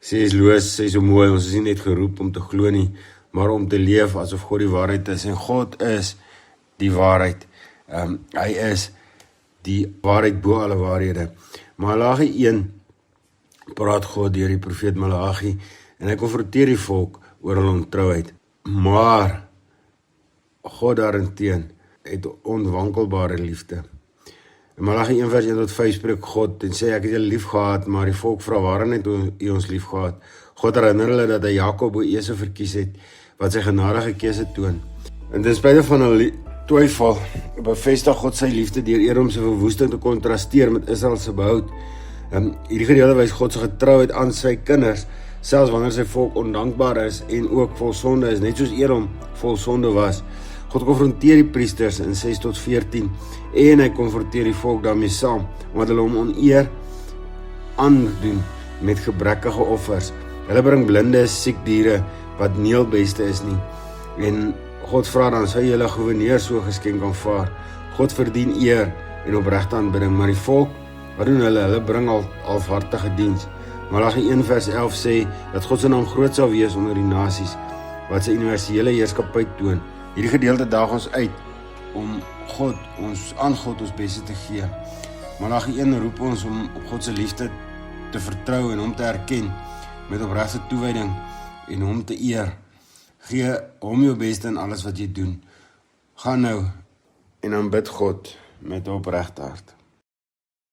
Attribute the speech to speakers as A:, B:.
A: Sy is loos, sy is so mooi, ons is nie net geroep om te glo nie, maar om te leef asof God die waarheid is. En God is die waarheid. Hy is die waarheid bo alle waarhede. Malagi 1 praat God deur die profeet Malagi en hy konfronteer die volk oor hulle ontrouheid. Maar God daarenteen het onwankelbare liefde. In Malagi 1 vers 1 tot 5 spreek God en sê, ek het julle lief gehad, maar die volk vra, waarom het u ons lief gehad? God herinner hulle dat hy Jakob oor Esau verkies het, wat sy genadige keuse toon. En ten spyte van hulle twyfel, bevestig God sy liefde deur Edom se verwoesting te kontrasteer met Israel se behoud. Hierdie gedeelte wys God se getrouheid aan sy kinders, selfs wanneer sy volk ondankbaar is en ook vol sonde is, net soos Edom vol sonde was. God konfronteer die priesters in 6 tot 14 en hy konfronteer die volk daarmee saam, omdat hulle hom oneer aandoen met gebrekkige offers. Hulle bring blinde, siek diere wat nie al beste is nie. En God vra dan, sou julle gouverneur so geskenk aanvaar? God verdien eer en opregte aanbidding, maar die volk, wat doen hulle? Hulle bring halfhartige diens. Malagi 1 vers 11 sê, dat God se naam groot sal wees onder die nasies, wat sy universele heerskappy toon. Hierdie gedeelte daag ons uit, om aan God ons beste te gee. Malagi 1 roep ons om op God se liefde te vertrou en hom te erken, met opregte toewyding en hom te eer. Gee hom jou beste in alles wat jy doen. Gaan nou en aanbid God met 'n opregte hart.